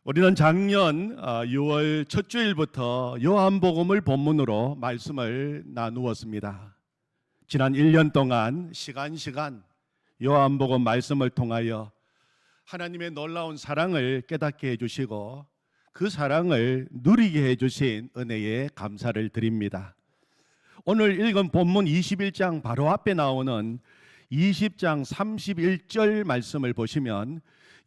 우리는 작년 6월 첫 주일부터 요한복음을 본문으로 말씀을 나누었습니다. 지난 1년 동안 시간 요한복음 말씀을 통하여 하나님의 놀라운 사랑을 깨닫게 해주시고 그 사랑을 누리게 해주신 은혜에 감사를 드립니다. 오늘 읽은 본문 21장 바로 앞에 나오는 20장 31절 말씀을 보시면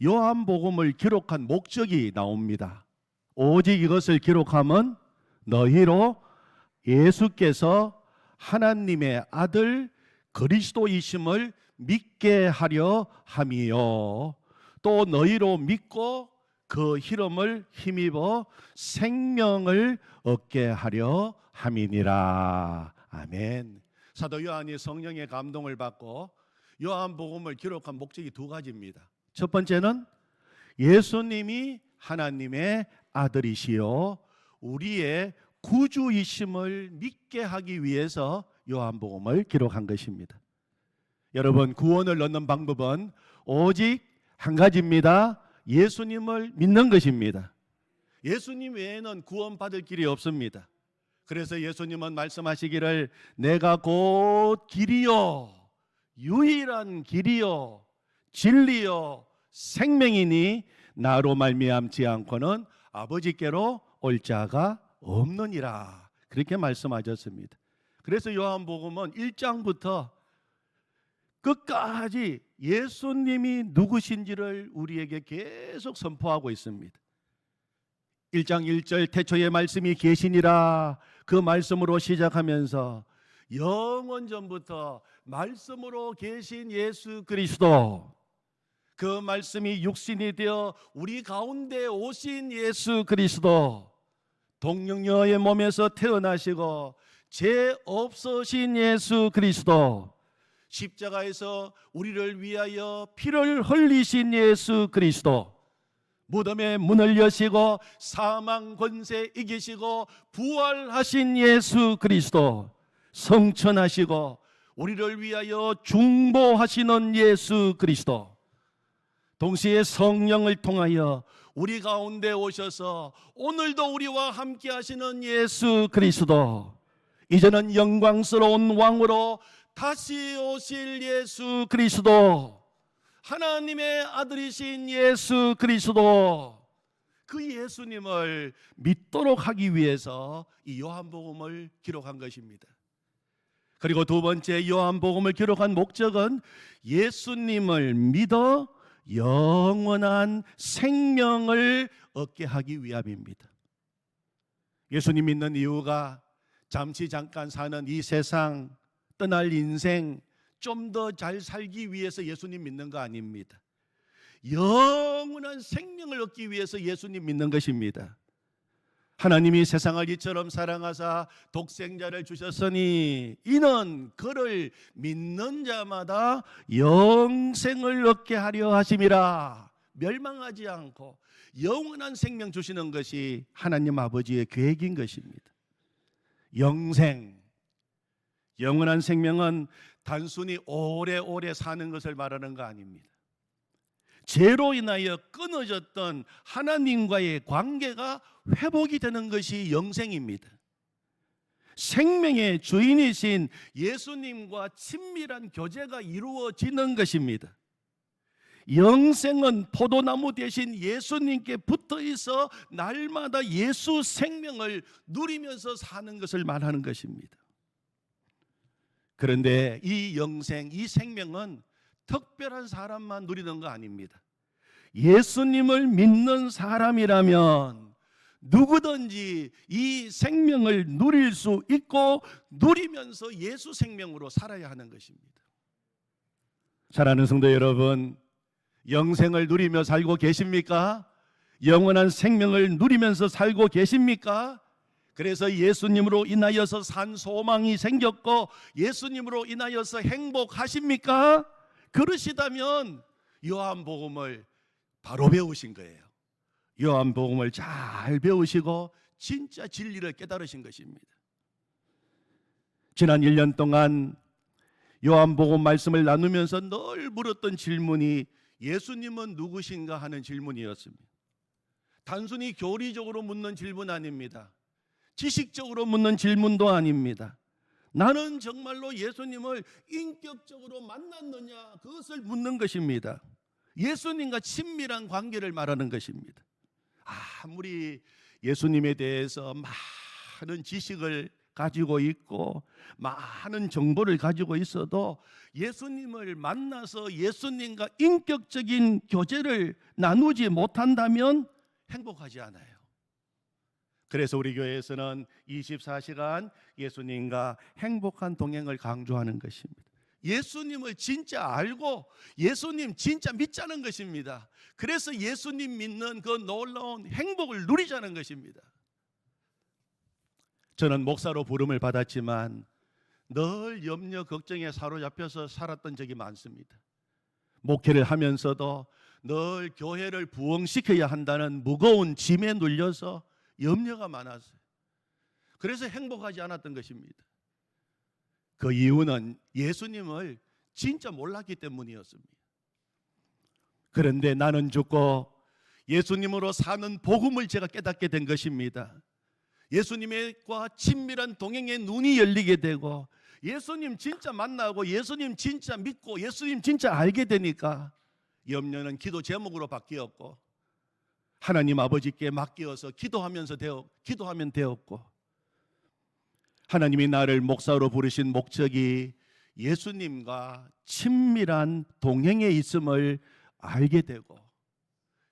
요한복음을 기록한 목적이 나옵니다. 오직 이것을 기록함은 너희로 예수께서 하나님의 아들 그리스도이심을 믿게 하려 함이요 또 너희로 믿고 그 이름을 힘입어 생명을 얻게 하려 함이니라. 아멘. 사도 요한이 성령의 감동을 받고 요한복음을 기록한 목적이 두 가지입니다. 첫 번째는 예수님이 하나님의 아들이시요 우리의 구주이심을 믿게 하기 위해서 요한복음을 기록한 것입니다. 여러분, 구원을 얻는 방법은 오직 한 가지입니다. 예수님을 믿는 것입니다. 예수님 외에는 구원받을 길이 없습니다. 그래서 예수님은 말씀하시기를 내가 곧 길이요 유일한 길이요 진리요 생명이니 나로 말미암지 않고는 아버지께로 올 자가 없느니라. 그렇게 말씀하셨습니다. 그래서 요한복음은 1장부터 끝까지 예수님이 누구신지를 우리에게 계속 선포하고 있습니다. 1장 1절 태초에 말씀이 계시니라 그 말씀으로 시작하면서 영원 전부터 말씀으로 계신 예수 그리스도, 그 말씀이 육신이 되어 우리 가운데 오신 예수 그리스도, 동령녀의 몸에서 태어나시고 죄 없으신 예수 그리스도, 십자가에서 우리를 위하여 피를 흘리신 예수 그리스도, 무덤의 문을 여시고 사망 권세 이기시고 부활하신 예수 그리스도, 성천하시고 우리를 위하여 중보하시는 예수 그리스도, 동시에 성령을 통하여 우리 가운데 오셔서 오늘도 우리와 함께 하시는 예수 그리스도, 이제는 영광스러운 왕으로 다시 오실 예수 그리스도, 하나님의 아들이신 예수 그리스도, 그 예수님을 믿도록 하기 위해서 이 요한복음을 기록한 것입니다. 그리고 두 번째 요한복음을 기록한 목적은 예수님을 믿어 영원한 생명을 얻게 하기 위함입니다. 예수님 믿는 이유가 잠깐 사는 이 세상, 떠날 인생 좀 더 잘 살기 위해서 예수님 믿는 거 아닙니다. 영원한 생명을 얻기 위해서 예수님 믿는 것입니다. 하나님이 세상을 이처럼 사랑하사 독생자를 주셨으니 이는 그를 믿는 자마다 영생을 얻게 하려 하심이라. 멸망하지 않고 영원한 생명 주시는 것이 하나님 아버지의 계획인 것입니다. 영생, 영원한 생명은 단순히 오래오래 사는 것을 말하는 거 아닙니다. 죄로 인하여 끊어졌던 하나님과의 관계가 회복이 되는 것이 영생입니다. 생명의 주인이신 예수님과 친밀한 교제가 이루어지는 것입니다. 영생은 포도나무 대신 예수님께 붙어 있어 날마다 예수 생명을 누리면서 사는 것을 말하는 것입니다. 그런데 이 영생, 이 생명은 특별한 사람만 누리는 거 아닙니다. 예수님을 믿는 사람이라면 누구든지 이 생명을 누릴 수 있고 누리면서 예수 생명으로 살아야 하는 것입니다. 사랑하는 성도 여러분, 영생을 누리며 살고 계십니까? 영원한 생명을 누리면서 살고 계십니까? 그래서 예수님으로 인하여서 산 소망이 생겼고 예수님으로 인하여서 행복하십니까? 그러시다면 요한복음을 바로 배우신 거예요. 요한복음을 잘 배우시고 진짜 진리를 깨달으신 것입니다. 지난 1년 동안 요한복음 말씀을 나누면서 늘 물었던 질문이 예수님은 누구신가 하는 질문이었습니다. 단순히 교리적으로 묻는 질문 아닙니다. 지식적으로 묻는 질문도 아닙니다. 나는 정말로 예수님을 인격적으로 만났느냐, 그것을 묻는 것입니다. 예수님과 친밀한 관계를 말하는 것입니다. 아무리 예수님에 대해서 많은 지식을 가지고 있고 많은 정보를 가지고 있어도 예수님을 만나서 예수님과 인격적인 교제를 나누지 못한다면 행복하지 않아요. 그래서 우리 교회에서는 24시간 예수님과 행복한 동행을 강조하는 것입니다. 예수님을 진짜 알고 예수님 진짜 믿자는 것입니다. 그래서 예수님 믿는 그 놀라운 행복을 누리자는 것입니다. 저는 목사로 부름을 받았지만 늘 염려 걱정에 사로잡혀서 살았던 적이 많습니다. 목회를 하면서도 늘 교회를 부흥시켜야 한다는 무거운 짐에 눌려서 염려가 많았어요. 그래서 행복하지 않았던 것입니다. 그 이유는 예수님을 진짜 몰랐기 때문이었습니다. 그런데 나는 죽고 예수님으로 사는 복음을 제가 깨닫게 된 것입니다. 예수님과 친밀한 동행의 눈이 열리게 되고 예수님 진짜 만나고 예수님 진짜 믿고 예수님 진짜 알게 되니까 염려는 기도 제목으로 바뀌었고 하나님 아버지께 맡겨서 기도하면 되었고 하나님이 나를 목사로 부르신 목적이 예수님과 친밀한 동행에 있음을 알게 되고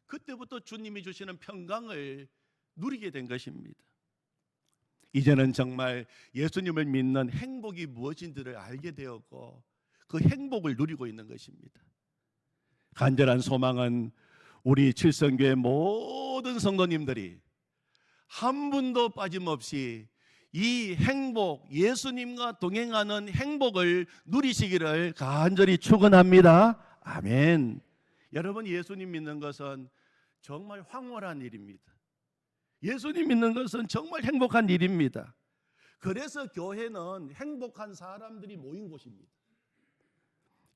그때부터 주님이 주시는 평강을 누리게 된 것입니다. 이제는 정말 예수님을 믿는 행복이 무엇인지를 알게 되었고 그 행복을 누리고 있는 것입니다. 간절한 소망은 우리 칠성교회 모든 성도님들이 한 분도 빠짐없이 이 행복, 예수님과 동행하는 행복을 누리시기를 간절히 축원합니다. 아멘. 여러분, 예수님 믿는 것은 정말 황홀한 일입니다. 예수님 믿는 것은 정말 행복한 일입니다. 그래서 교회는 행복한 사람들이 모인 곳입니다.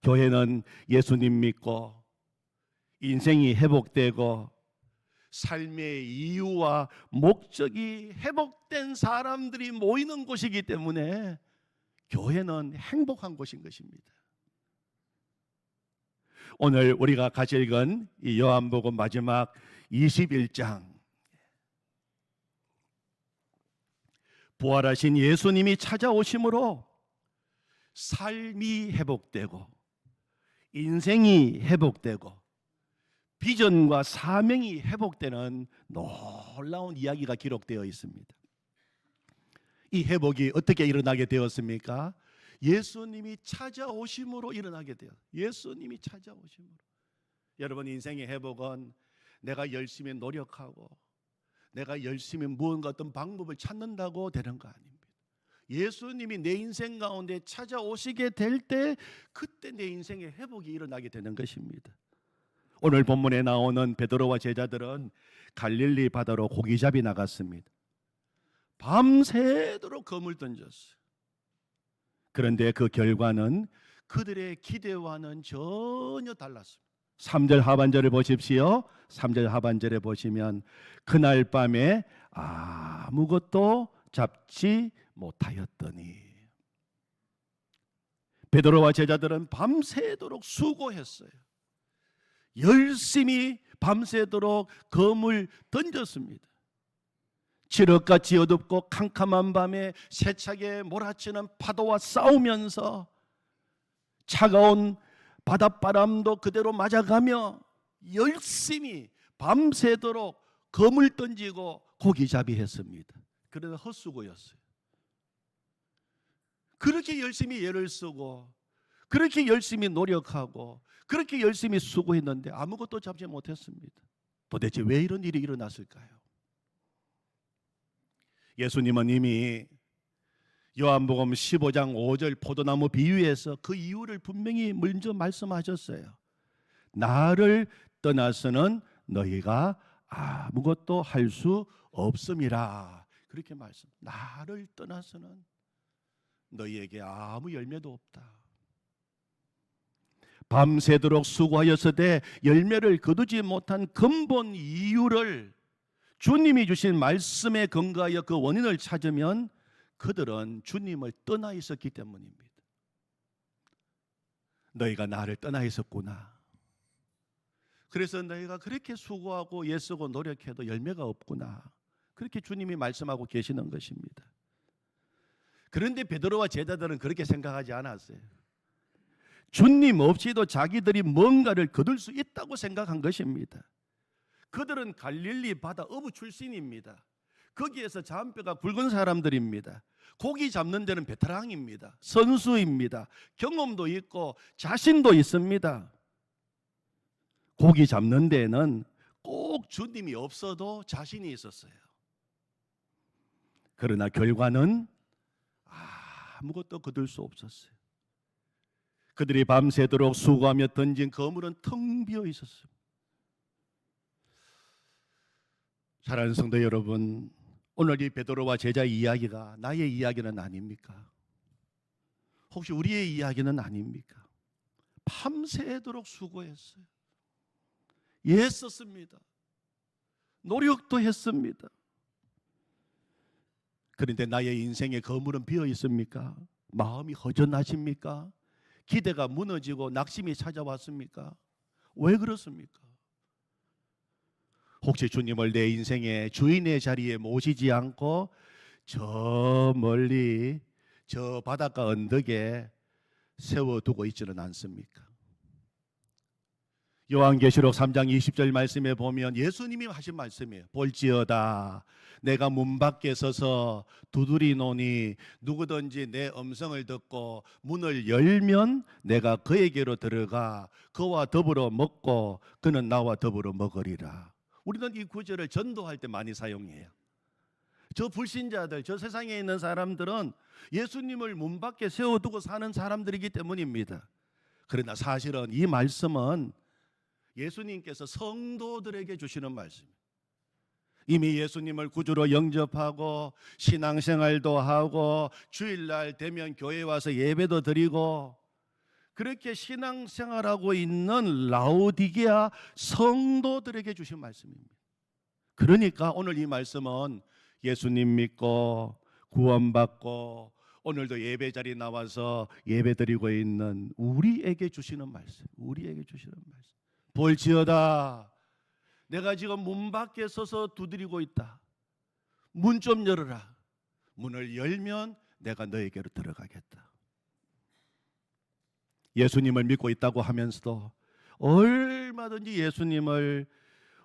교회는 예수님 믿고 인생이 회복되고 삶의 이유와 목적이 회복된 사람들이 모이는 곳이기 때문에 교회는 행복한 곳인 것입니다. 오늘 우리가 같이 읽은 이 요한복음 마지막 21장, 부활하신 예수님이 찾아오심으로 삶이 회복되고 인생이 회복되고 비전과 사명이 회복되는 놀라운 이야기가 기록되어 있습니다. 이 회복이 어떻게 일어나게 되었습니까? 예수님이 찾아오심으로 일어나게 돼요. 예수님이 찾아오심으로. 여러분, 인생의 회복은 내가 열심히 노력하고 내가 열심히 무언가 어떤 방법을 찾는다고 되는 거 아닙니다. 예수님이 내 인생 가운데 찾아오시게 될 때 그때 내 인생의 회복이 일어나게 되는 것입니다. 오늘 본문에 나오는 베드로와 제자들은 갈릴리 바다로 고기잡이 나갔습니다. 밤새도록 검을 던졌어요. 그런데 그 결과는 그들의 기대와는 전혀 달랐습니다. 3절 하반절을 보십시오. 3절 하반절에 보시면 그날 밤에 아무것도 잡지 못하였더니, 베드로와 제자들은 밤새도록 수고했어요. 열심히 밤새도록 검을 던졌습니다. 칠흑같이 어둡고 캄캄한 밤에 세차게 몰아치는 파도와 싸우면서 차가운 바닷바람도 그대로 맞아가며 열심히 밤새도록 검을 던지고 고기잡이 했습니다. 그러나 헛수고였어요. 그렇게 열심히 애를 쓰고 그렇게 열심히 노력하고 그렇게 열심히 수고했는데 아무것도 잡지 못했습니다. 도대체 왜 이런 일이 일어났을까요? 예수님은 이미 요한복음 15장 5절 포도나무 비유에서 그 이유를 분명히 먼저 말씀하셨어요. 나를 떠나서는 너희가 아무것도 할 수 없음이라. 그렇게 말씀. 나를 떠나서는 너희에게 아무 열매도 없다. 밤새도록 수고하였으되 열매를 거두지 못한 근본 이유를 주님이 주신 말씀에 근거하여 그 원인을 찾으면 그들은 주님을 떠나 있었기 때문입니다. 너희가 나를 떠나 있었구나. 그래서 너희가 그렇게 수고하고 애쓰고 노력해도 열매가 없구나. 그렇게 주님이 말씀하고 계시는 것입니다. 그런데 베드로와 제자들은 그렇게 생각하지 않았어요. 주님 없이도 자기들이 뭔가를 거둘 수 있다고 생각한 것입니다. 그들은 갈릴리 바다 어부 출신입니다. 거기에서 잔뼈가 굵은 사람들입니다. 고기 잡는 데는 베테랑입니다. 선수입니다. 경험도 있고 자신도 있습니다. 고기 잡는 데는 꼭 주님이 없어도 자신이 있었어요. 그러나 결과는 아무것도 거둘 수 없었어요. 그들이 밤새도록 수고하며 던진 그물은 텅 비어 있었습니다. 사랑하는 성도 여러분, 오늘 이 베드로와 제자 이야기가 나의 이야기는 아닙니까? 혹시 우리의 이야기는 아닙니까? 밤새도록 수고했어요. 애썼습니다. 노력도 했습니다. 그런데 나의 인생의 거물은 비어 있습니까? 마음이 허전하십니까? 기대가 무너지고 낙심이 찾아왔습니까? 왜 그렇습니까? 혹시 주님을 내 인생의 주인의 자리에 모시지 않고 저 멀리 저 바닷가 언덕에 세워두고 있지는 않습니까? 요한계시록 3장 20절 말씀에 보면 예수님이 하신 말씀이에요. 볼지어다 내가 문 밖에 서서 두드리노니 누구든지 내 음성을 듣고 문을 열면 내가 그에게로 들어가 그와 더불어 먹고 그는 나와 더불어 먹으리라. 우리는 이 구절을 전도할 때 많이 사용해요. 저 불신자들, 저 세상에 있는 사람들은 예수님을 문 밖에 세워두고 사는 사람들이기 때문입니다. 그러나 사실은 이 말씀은 예수님께서 성도들에게 주시는 말씀입니다. 이미 예수님을 구주로 영접하고 신앙생활도 하고 주일날 되면 교회에 와서 예배도 드리고 그렇게 신앙생활하고 있는 라오디게아 성도들에게 주신 말씀입니다. 그러니까 오늘 이 말씀은 예수님 믿고 구원받고 오늘도 예배 자리에 나와서 예배 드리고 있는 우리에게 주시는 말씀, 우리에게 주시는 말씀. 볼지어다 내가 지금 문 밖에 서서 두드리고 있다. 문 좀 열어라. 문을 열면 내가 너에게로 들어가겠다. 예수님을 믿고 있다고 하면서도 얼마든지 예수님을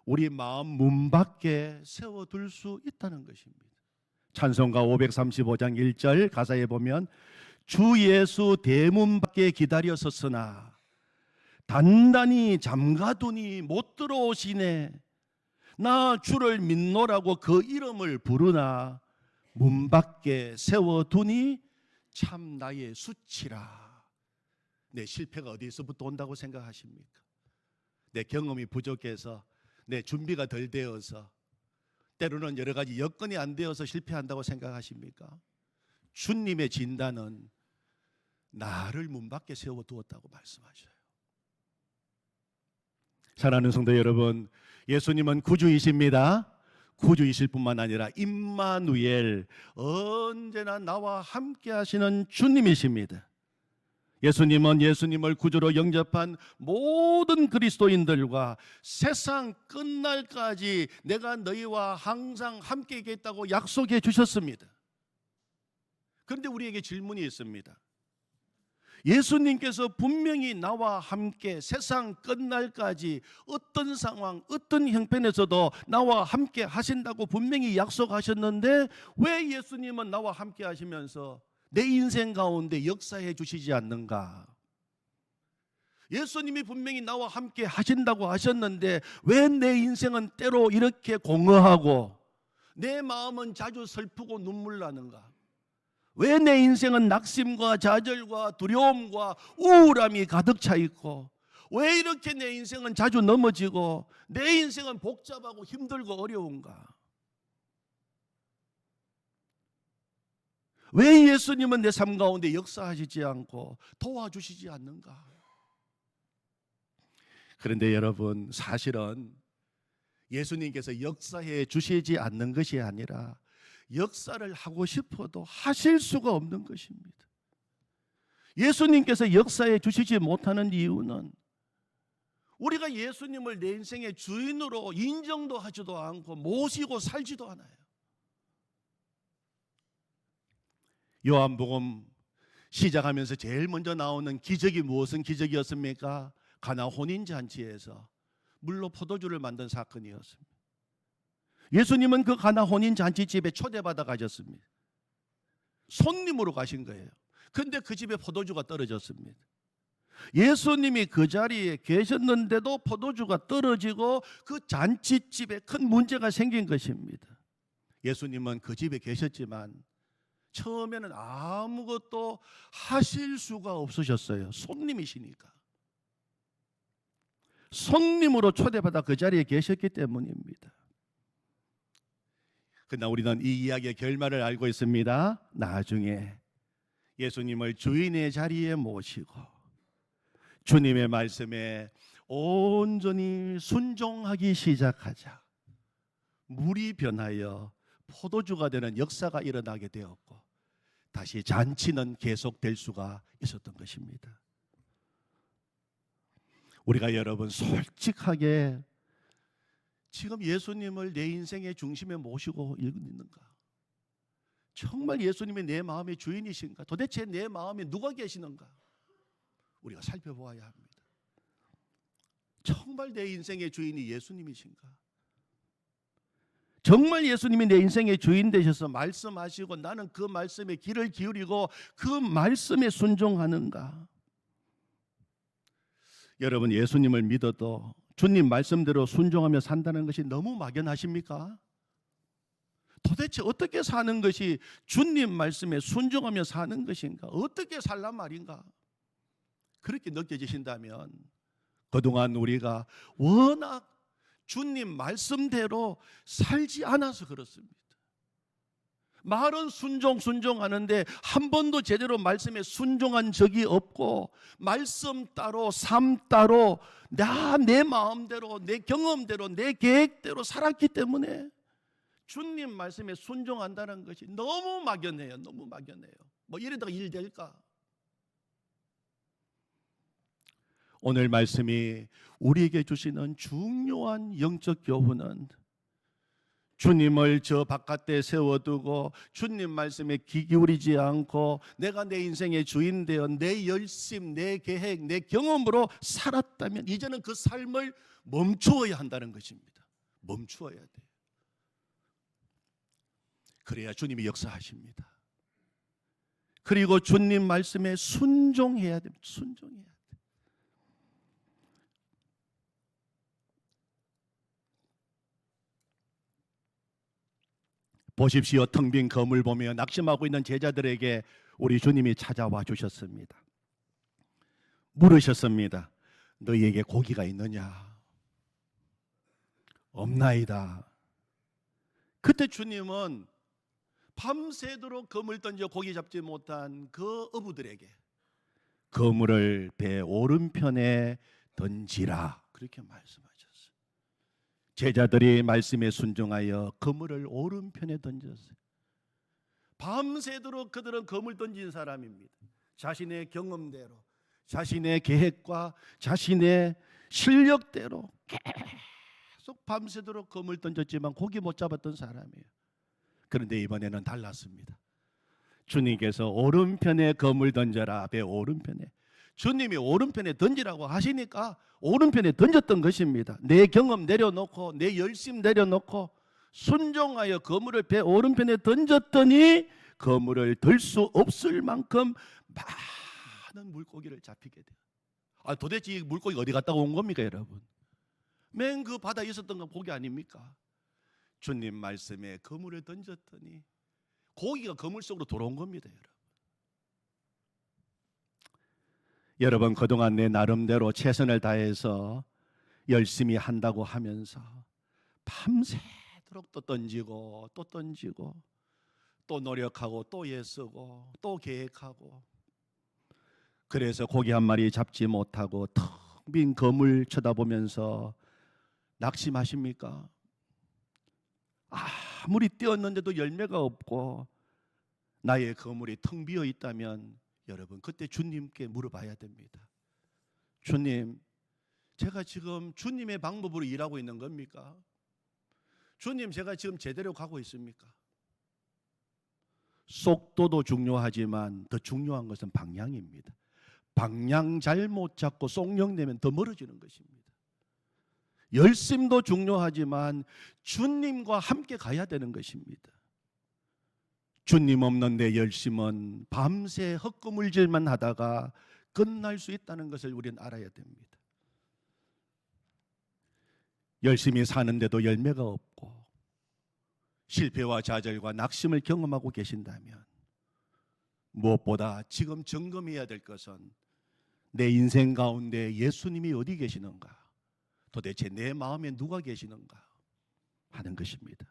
우리 마음 문 밖에 세워둘 수 있다는 것입니다. 찬송가 535장 1절 가사에 보면 주 예수 대문 밖에 기다려 섰으나 단단히 잠가두니 못 들어오시네. 나 주를 믿노라고 그 이름을 부르나 문 밖에 세워두니 참 나의 수치라. 내 실패가 어디서부터 온다고 생각하십니까? 내 경험이 부족해서 내 준비가 덜 되어서 때로는 여러 가지 여건이 안 되어서 실패한다고 생각하십니까? 주님의 진단은 나를 문 밖에 세워두었다고 말씀하셔요. 사랑하는 성도 여러분, 예수님은 구주이십니다. 구주이실 뿐만 아니라 임마누엘, 언제나 나와 함께 하시는 주님이십니다. 예수님은 예수님을 구주로 영접한 모든 그리스도인들과 세상 끝날까지 내가 너희와 항상 함께 있겠다고 약속해 주셨습니다. 그런데 우리에게 질문이 있습니다. 예수님께서 분명히 나와 함께 세상 끝날까지 어떤 상황, 어떤 형편에서도 나와 함께 하신다고 분명히 약속하셨는데 왜 예수님은 나와 함께 하시면서 내 인생 가운데 역사해 주시지 않는가? 예수님이 분명히 나와 함께 하신다고 하셨는데 왜 내 인생은 때로 이렇게 공허하고 내 마음은 자주 슬프고 눈물 나는가? 왜 내 인생은 낙심과 좌절과 두려움과 우울함이 가득 차 있고 왜 이렇게 내 인생은 자주 넘어지고 내 인생은 복잡하고 힘들고 어려운가? 왜 예수님은 내 삶 가운데 역사하시지 않고 도와주시지 않는가? 그런데 여러분, 사실은 예수님께서 역사해 주시지 않는 것이 아니라 역사를 하고 싶어도 하실 수가 없는 것입니다. 예수님께서 역사해 주시지 못하는 이유는 우리가 예수님을 내 인생의 주인으로 인정도 하지도 않고 모시고 살지도 않아요. 요한복음 시작하면서 제일 먼저 나오는 기적이 무엇은 기적이었습니까? 가나 혼인잔치에서 물로 포도주를 만든 사건이었습니다. 예수님은 그 가나 혼인잔치집에 초대받아 가셨습니다. 손님으로 가신 거예요. 그런데 그 집에 포도주가 떨어졌습니다. 예수님이 그 자리에 계셨는데도 포도주가 떨어지고 그 잔치집에 큰 문제가 생긴 것입니다. 예수님은 그 집에 계셨지만 처음에는 아무것도 하실 수가 없으셨어요. 손님이시니까. 손님으로 초대받아 그 자리에 계셨기 때문입니다. 그러나 우리는 이 이야기의 결말을 알고 있습니다. 나중에 예수님을 주인의 자리에 모시고 주님의 말씀에 온전히 순종하기 시작하자 물이 변하여 포도주가 되는 역사가 일어나게 되었고 다시 잔치는 계속될 수가 있었던 것입니다. 우리가 여러분 솔직하게 지금 예수님을 내 인생의 중심에 모시고 있는가? 정말 예수님이 내 마음의 주인이신가? 도대체 내 마음에 누가 계시는가? 우리가 살펴보아야 합니다. 정말 내 인생의 주인이 예수님이신가? 정말 예수님이 내 인생의 주인 되셔서 말씀하시고 나는 그 말씀에 귀를 기울이고 그 말씀에 순종하는가? 여러분 예수님을 믿어도 주님 말씀대로 순종하며 산다는 것이 너무 막연하십니까? 도대체 어떻게 사는 것이 주님 말씀에 순종하며 사는 것인가? 어떻게 살란 말인가? 그렇게 느껴지신다면 그동안 우리가 워낙 주님 말씀대로 살지 않아서 그렇습니다. 말은 순종하는데 한 번도 제대로 말씀에 순종한 적이 없고 말씀 따로 삶 따로 내 마음대로 내 경험대로 내 계획대로 살았기 때문에 주님 말씀에 순종한다는 것이 너무 막연해요. 너무 막연해요. 뭐 이러다가 일 될까? 오늘 말씀이 우리에게 주시는 중요한 영적 교훈은 주님을 저 바깥에 세워두고 주님 말씀에 귀 기울이지 않고 내가 내 인생의 주인 되어 내 열심, 내 계획, 내 경험으로 살았다면 이제는 그 삶을 멈추어야 한다는 것입니다. 멈추어야 돼요. 그래야 주님이 역사하십니다. 그리고 주님 말씀에 순종해야 됩니다. 순종해야 돼요. 보십시오. 텅 빈 검을 보며 낙심하고 있는 제자들에게 우리 주님이 찾아와 주셨습니다. 물으셨습니다. 너희에게 고기가 있느냐? 없나이다. 그때 주님은 밤새도록 검을 던져 고기 잡지 못한 그 어부들에게 그물을 배 오른편에 던지라 그렇게 말씀하셨어요. 제자들이 말씀에 순종하여 그물을 오른편에 던졌어요. 밤새도록 그들은 그물 던진 사람입니다. 자신의 경험대로 자신의 계획과 자신의 실력대로 계속 밤새도록 그물 던졌지만 고기 못 잡았던 사람이에요. 그런데 이번에는 달랐습니다. 주님께서 오른편에 그물 던져라. 배 오른편에. 주님이 오른편에 던지라고 하시니까 오른편에 던졌던 것입니다. 내 경험 내려놓고 내 열심 내려놓고 순종하여 그물을 배 오른편에 던졌더니 그물을 들 수 없을 만큼 많은 물고기를 잡히게 돼요. 도대체 이 물고기 어디 갔다 온 겁니까 여러분? 맨 그 바다에 있었던 건 고기 아닙니까? 주님 말씀에 그물을 던졌더니 고기가 그물 속으로 들어온 겁니다. 여러분 그동안 내 나름대로 최선을 다해서 열심히 한다고 하면서 밤새도록 또 던지고 또 던지고 또 노력하고 또 애쓰고 또 계획하고 그래서 고기 한 마리 잡지 못하고 텅 빈 그물 쳐다보면서 낙심하십니까? 아무리 띄었는데도 열매가 없고 나의 거물이 텅 비어 있다면 여러분 그때 주님께 물어봐야 됩니다. 주님, 제가 지금 주님의 방법으로 일하고 있는 겁니까? 주님, 제가 지금 제대로 가고 있습니까? 속도도 중요하지만 더 중요한 것은 방향입니다. 방향 잘못 잡고 쏙령내면 더 멀어지는 것입니다. 열심도 중요하지만 주님과 함께 가야 되는 것입니다. 주님 없는 내 열심은 밤새 헛구물질만 하다가 끝날 수 있다는 것을 우리는 알아야 됩니다. 열심히 사는데도 열매가 없고 실패와 좌절과 낙심을 경험하고 계신다면 무엇보다 지금 점검해야 될 것은 내 인생 가운데 예수님이 어디 계시는가, 도대체 내 마음에 누가 계시는가 하는 것입니다.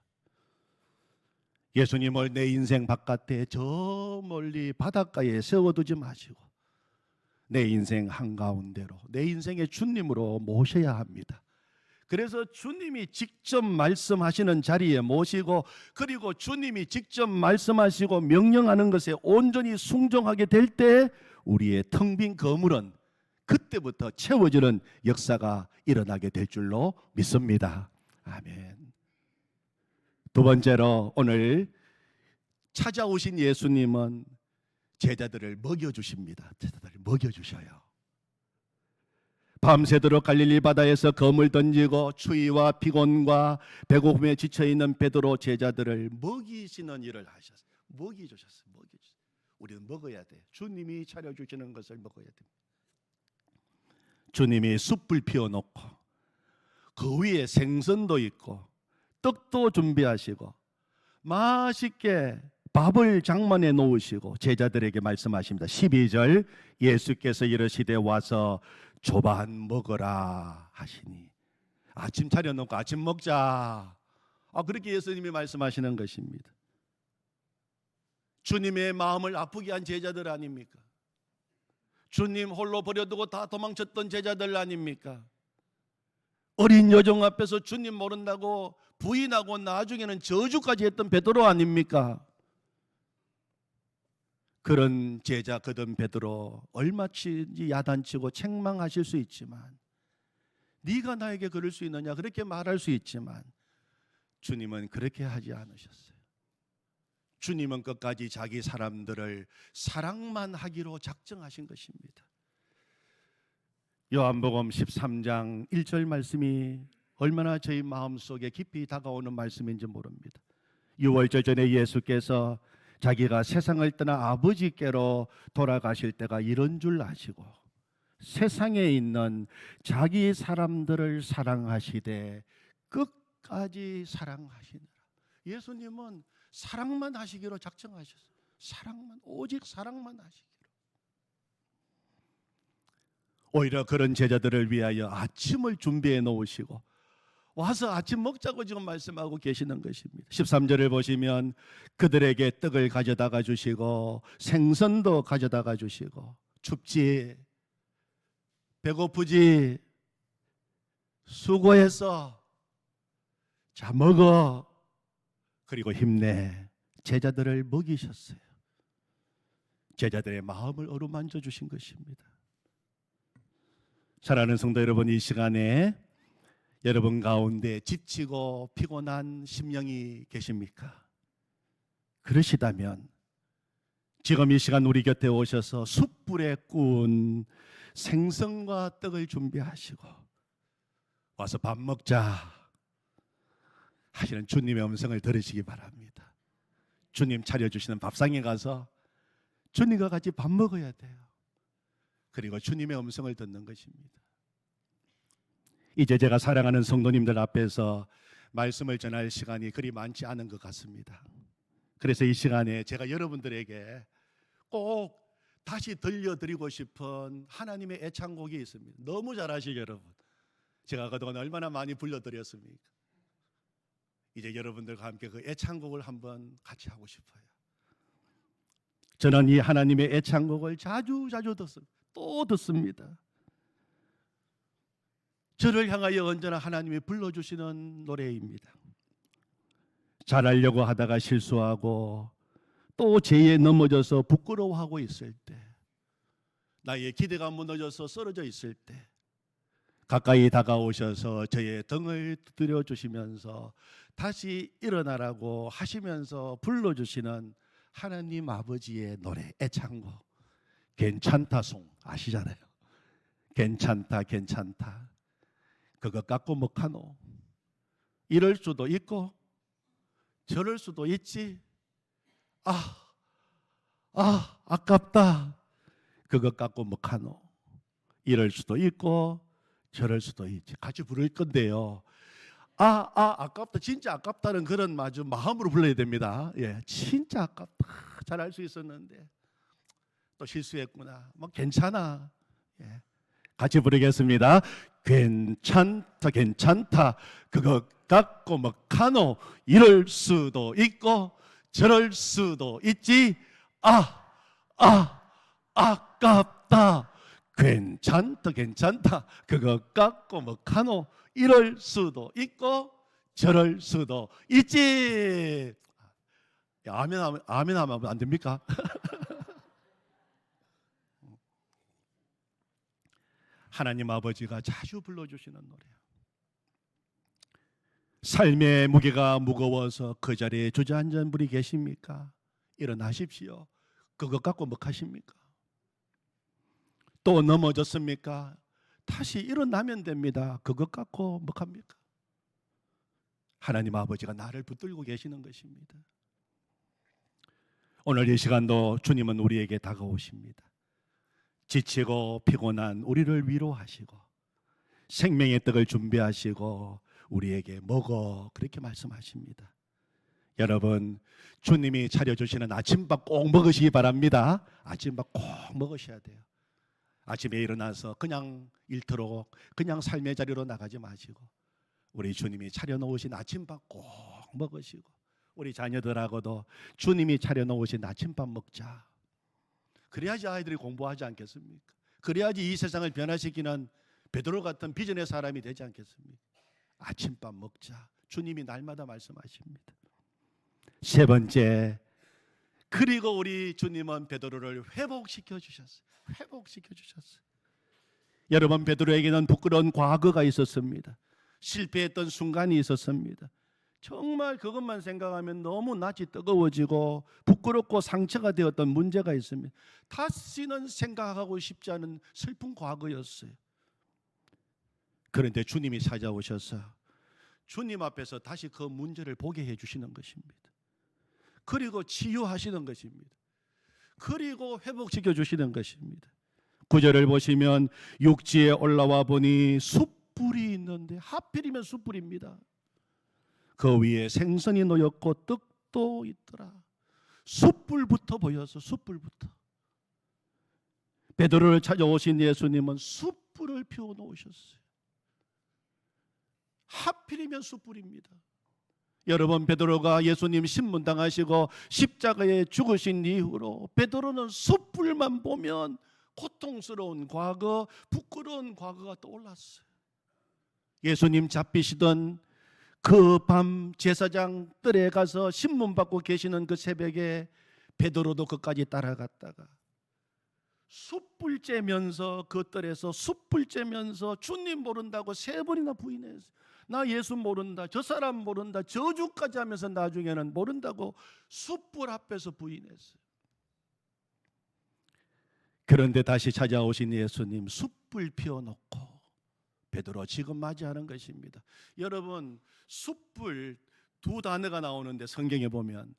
예수님을 내 인생 바깥에 저 멀리 바닷가에 세워두지 마시고 내 인생 한가운데로, 내 인생의 주님으로 모셔야 합니다. 그래서 주님이 직접 말씀하시는 자리에 모시고, 그리고 주님이 직접 말씀하시고 명령하는 것에 온전히 순종하게 될 때 우리의 텅 빈 거물은 그때부터 채워지는 역사가 일어나게 될 줄로 믿습니다. 아멘. 두 번째로 오늘 찾아오신 예수님은 제자들을 먹여주십니다. 제자들을 먹여주셔요. 밤새도록 갈릴리 바다에서 검을 던지고 추위와 피곤과 배고픔에 지쳐있는 베드로 제자들을 먹이시는 일을 하셨어요. 먹이주셨어요. 우리는 먹어야 돼. 주님이 차려주시는 것을 먹어야 됩니다. 주님이 숯불 피워놓고 그 위에 생선도 있고 떡도 준비하시고 맛있게 밥을 장만해 놓으시고 제자들에게 말씀하십니다. 12절, 예수께서 이르시되 와서 조반 먹어라 하시니, 아침 차려놓고 아침 먹자, 그렇게 예수님이 말씀하시는 것입니다. 주님의 마음을 아프게 한 제자들 아닙니까? 주님 홀로 버려두고 다 도망쳤던 제자들 아닙니까? 어린 여종 앞에서 주님 모른다고 부인하고 나중에는 저주까지 했던 베드로 아닙니까? 그런 제자 거든 베드로 얼마든지 야단치고 책망하실 수 있지만, 네가 나에게 그럴 수 있느냐 그렇게 말할 수 있지만, 주님은 그렇게 하지 않으셨어요. 주님은 끝까지 자기 사람들을 사랑만 하기로 작정하신 것입니다. 요한복음 13장 1절 말씀이 얼마나 저희 마음속에 깊이 다가오는 말씀인지 모릅니다. 6월절 전에 예수께서 자기가 세상을 떠나 아버지께로 돌아가실 때가 이런 줄 아시고 세상에 있는 자기 사람들을 사랑하시되 끝까지 사랑하시느라. 예수님은 사랑만 하시기로 작정하셨어요. 사랑만, 오직 사랑만 하시기로. 오히려 그런 제자들을 위하여 아침을 준비해 놓으시고 와서 아침 먹자고 지금 말씀하고 계시는 것입니다. 13절을 보시면 그들에게 떡을 가져다가 주시고 생선도 가져다가 주시고, 춥지, 배고프지, 수고해서 자 먹어, 그리고 힘내. 제자들을 먹이셨어요. 제자들의 마음을 어루만져 주신 것입니다. 사랑하는 성도 여러분, 이 시간에 여러분 가운데 지치고 피곤한 심령이 계십니까? 그러시다면 지금 이 시간 우리 곁에 오셔서 숯불에 구운 생선과 떡을 준비하시고 와서 밥 먹자 하시는 주님의 음성을 들으시기 바랍니다. 주님 차려주시는 밥상에 가서 주님과 같이 밥 먹어야 돼요. 그리고 주님의 음성을 듣는 것입니다. 이제 제가 사랑하는 성도님들 앞에서 말씀을 전할 시간이 그리 많지 않은 것 같습니다. 그래서 이 시간에 제가 여러분들에게 꼭 다시 들려드리고 싶은 하나님의 애창곡이 있습니다. 너무 잘 아시죠, 여러분? 제가 그동안 얼마나 많이 불러드렸습니까? 이제 여러분들과 함께 그 애창곡을 한번 같이 하고 싶어요. 저는 이 하나님의 애창곡을 자주 듣습니다. 또 듣습니다. 저를 향하여 언제나 하나님이 불러주시는 노래입니다. 잘하려고 하다가 실수하고 또 죄에 넘어져서 부끄러워하고 있을 때, 나의 기대가 무너져서 쓰러져 있을 때 가까이 다가오셔서 저의 등을 두드려 주시면서 다시 일어나라고 하시면서 불러주시는 하나님 아버지의 노래, 애창곡, 괜찮다송 아시잖아요. 괜찮다 괜찮다 그거 갖고 뭐하노. 이럴 수도 있고 저럴 수도 있지. 아깝다 그거 갖고 뭐하노. 이럴 수도 있고 저럴 수도 있지. 같이 부를 건데요. 아깝다, 진짜 아깝다는 그런 마음으로 불러야 됩니다. 예, 진짜 아깝다. 잘할 수 있었는데 또 실수했구나. 뭐 괜찮아. 예, 같이 부르겠습니다. 괜찮다, 괜찮다. 그거 갖고 뭐 카노. 이럴 수도 있고 저럴 수도 있지. 아깝다. 괜찮다, 괜찮다. 그거 갖고 뭐 카노. 이럴 수도 있고 저럴 수도 있지. 아멘 하면 안 됩니까? 하나님 아버지가 자주 불러주시는 노래예요. 삶의 무게가 무거워서 그 자리에 주저앉은 분이 계십니까? 일어나십시오. 그것 갖고 뭐 하십니까? 또 넘어졌습니까? 다시 일어나면 됩니다. 그것 갖고 뭐 합니까? 하나님 아버지가 나를 붙들고 계시는 것입니다. 오늘 이 시간도 주님은 우리에게 다가오십니다. 지치고 피곤한 우리를 위로하시고 생명의 떡을 준비하시고 우리에게 먹어 그렇게 말씀하십니다. 여러분, 주님이 차려주시는 아침밥 꼭 먹으시기 바랍니다. 아침밥 꼭 먹으셔야 돼요. 아침에 일어나서 그냥 일터로 그냥 삶의 자리로 나가지 마시고 우리 주님이 차려놓으신 아침밥 꼭 먹으시고 우리 자녀들하고도 주님이 차려놓으신 아침밥 먹자. 그래야지 아이들이 공부하지 않겠습니까? 그래야지 이 세상을 변화시키는 베드로 같은 비전의 사람이 되지 않겠습니까? 아침밥 먹자. 주님이 날마다 말씀하십니다. 세 번째, 그리고 우리 주님은 베드로를 회복시켜 주셨어요. 회복시켜 주셨어요. 여러분, 베드로에게는 부끄러운 과거가 있었습니다. 실패했던 순간이 있었습니다. 정말 그것만 생각하면 너무 낯이 뜨거워지고 부끄럽고 상처가 되었던 문제가 있습니다. 다시는 생각하고 싶지 않은 슬픈 과거였어요. 그런데 주님이 찾아오셔서 주님 앞에서 다시 그 문제를 보게 해주시는 것입니다. 그리고 치유하시는 것입니다. 그리고 회복시켜 주시는 것입니다. 9절을 보시면 육지에 올라와 보니 숯불이 있는데, 하필이면 숯불입니다. 그 위에 생선이 놓였고 떡도 있더라. 숯불부터 보여서 숯불부터. 베드로를 찾아오신 예수님은 숯불을 피워 놓으셨어요. 하필이면 숯불입니다. 여러분, 베드로가 예수님 신문당하시고 십자가에 죽으신 이후로 베드로는 숯불만 보면 고통스러운 과거, 부끄러운 과거가 떠올랐어요. 예수님 잡히시던 그 밤 제사장 뜰에 가서 신문 받고 계시는 그 새벽에 베드로도 그까지 따라갔다가 숯불 쬐면서 그 뜰에서 숯불 쬐면서 주님 모른다고 3번이나 부인했어요. 나 예수 모른다, 저 사람 모른다, 저주까지 하면서 나중에는 모른다고 숯불 앞에서 부인했어요. 그런데 다시 찾아오신 예수님 숯불 피워놓고 베드로 지금 맞이하는 것입니다. 여러분, 숯불 두 단어가 나오는데 성경에 보면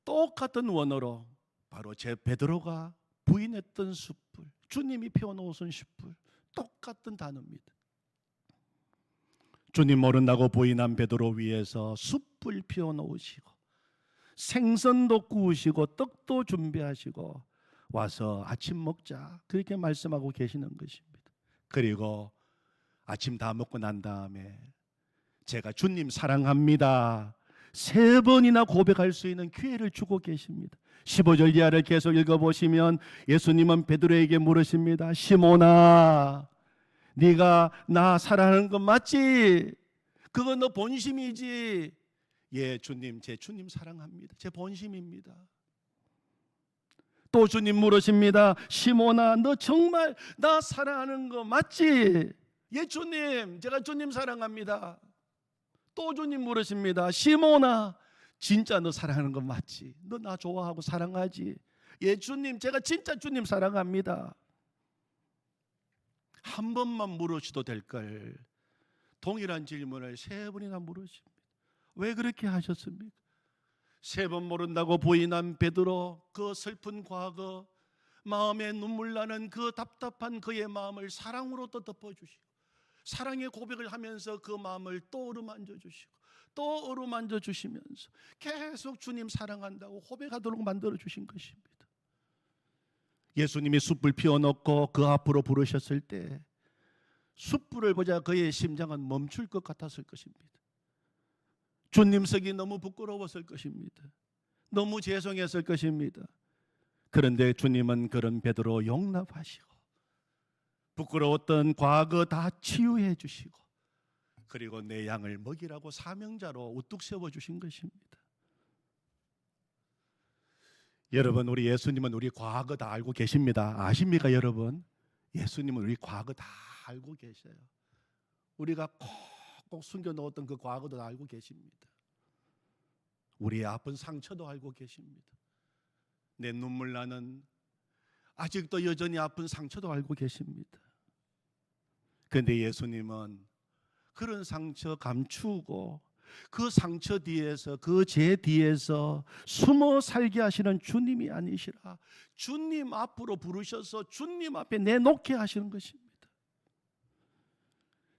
똑같은 원어로 바로 제 베드로가 부인했던 숯불, 주님이 피워놓으신 숯불, 똑같은 단어입니다. 주님 모른다고 부인한 베드로 위에서 숯불 피워놓으시고 생선도 구우시고 떡도 준비하시고 와서 아침 먹자 그렇게 말씀하고 계시는 것입니다. 그리고 아침 다 먹고 난 다음에 제가 주님 사랑합니다 3번이나 고백할 수 있는 기회를 주고 계십니다. 15절 이하를 계속 읽어보시면 예수님은 베드로에게 물으십니다. 시몬아, 네가 나 사랑하는 건 맞지? 그건 너 본심이지? 예, 주님, 제 주님 사랑합니다. 제 본심입니다. 또 주님 물으십니다. 시몬아, 너 정말 나 사랑하는 거 맞지? 예, 주님, 제가 주님 사랑합니다. 또 주님 물으십니다. 시몬아, 진짜 너 사랑하는 거 맞지? 너 나 좋아하고 사랑하지? 예, 주님, 제가 진짜 주님 사랑합니다. 한 번만 물으셔도 될 걸 동일한 질문을 3번이나 물으십니다. 왜 그렇게 하셨습니까? 3번 모른다고 부인한 베드로, 그 슬픈 과거, 마음에 눈물 나는 그 답답한 그의 마음을 사랑으로 또 덮어주시고, 사랑의 고백을 하면서 그 마음을 또 어루만져 주시고, 또 어루만져 주시면서 계속 주님 사랑한다고 고백하도록 만들어 주신 것입니다. 예수님이 숯불 피워놓고 그 앞으로 부르셨을 때 숯불을 보자 그의 심장은 멈출 것 같았을 것입니다. 주님석이 너무 부끄러웠을 것입니다. 너무 죄송했을 것입니다. 그런데 주님은 그런 베드로 용납하시고 부끄러웠던 과거 다 치유해 주시고, 그리고 내 양을 먹이라고 사명자로 우뚝 세워주신 것입니다. 여러분, 우리 예수님은 우리 과거 다 알고 계십니다. 아십니까 여러분? 예수님은 우리 과거 다 알고 계셔요. 우리가 꼭 숨겨놓았던 그 과거도 다 알고 계십니다. 우리의 아픈 상처도 알고 계십니다. 내 눈물 나는 아직도 여전히 아픈 상처도 알고 계십니다. 그런데 예수님은 그런 상처 감추고 그 상처 뒤에서, 그 죄 뒤에서 숨어 살게 하시는 주님이 아니시라 주님 앞으로 부르셔서 주님 앞에 내놓게 하시는 것입니다.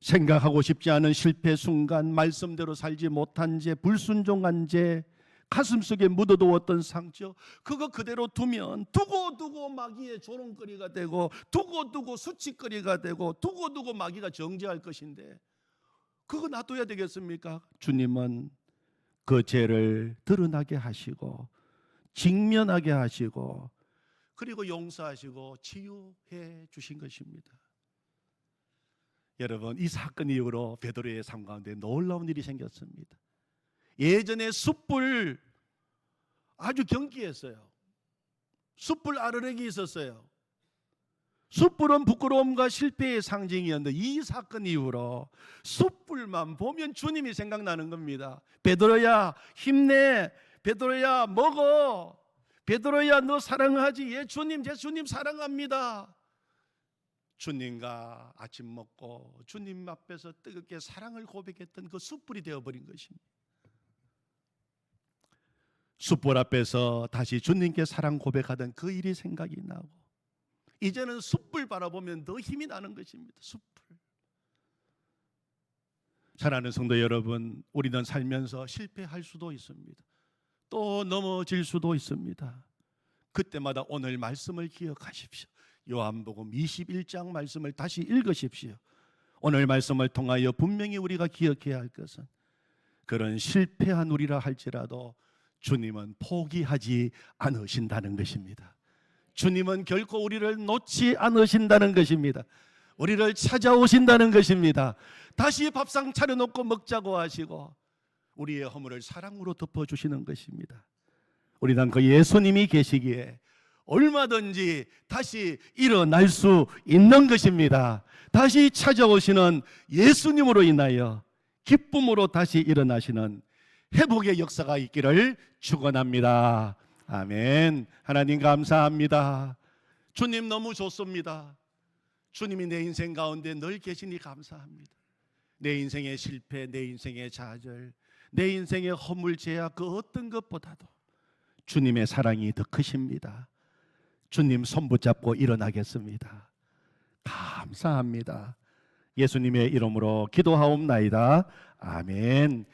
생각하고 싶지 않은 실패 순간, 말씀대로 살지 못한 죄, 불순종한 죄, 가슴속에 묻어두었던 상처, 그거 그대로 두면 두고 마귀의 조롱거리가 되고, 두고 수치거리가 되고, 두고 마귀가 정죄할 것인데 그거 놔둬야 되겠습니까? 주님은 그 죄를 드러나게 하시고 직면하게 하시고 그리고 용서하시고 치유해 주신 것입니다. 여러분, 이 사건 이후로 베드로의 삶 가운데 놀라운 일이 생겼습니다. 예전에 숯불 아주 경기했어요. 숯불 아르렉이 있었어요. 숯불은 부끄러움과 실패의 상징이었는데 이 사건 이후로 숯불만 보면 주님이 생각나는 겁니다. 베드로야 힘내, 베드로야 먹어, 베드로야 너 사랑하지? 예, 주님, 제 주님 사랑합니다. 주님과 아침 먹고 주님 앞에서 뜨겁게 사랑을 고백했던 그 숯불이 되어버린 것입니다. 숯불 앞에서 다시 주님께 사랑 고백하던 그 일이 생각이 나고, 이제는 숯불 바라보면 더 힘이 나는 것입니다. 숯불. 사랑하는 성도 여러분, 우리는 살면서 실패할 수도 있습니다. 또 넘어질 수도 있습니다. 그때마다 오늘 말씀을 기억하십시오. 요한복음 21장 말씀을 다시 읽으십시오. 오늘 말씀을 통하여 분명히 우리가 기억해야 할 것은, 그런 실패한 우리라 할지라도 주님은 포기하지 않으신다는 것입니다. 주님은 결코 우리를 놓지 않으신다는 것입니다. 우리를 찾아오신다는 것입니다. 다시 밥상 차려놓고 먹자고 하시고 우리의 허물을 사랑으로 덮어주시는 것입니다. 우리는 그 예수님이 계시기에 얼마든지 다시 일어날 수 있는 것입니다. 다시 찾아오시는 예수님으로 인하여 기쁨으로 다시 일어나시는 회복의 역사가 있기를 축원합니다. 아멘. 하나님 감사합니다. 주님 너무 좋습니다. 주님이 내 인생 가운데 늘 계시니 감사합니다. 내 인생의 실패, 내 인생의 좌절, 내 인생의 허물, 죄악 그 어떤 것보다도 주님의 사랑이 더 크십니다. 주님 손 붙잡고 일어나겠습니다. 감사합니다. 예수님의 이름으로 기도하옵나이다. 아멘.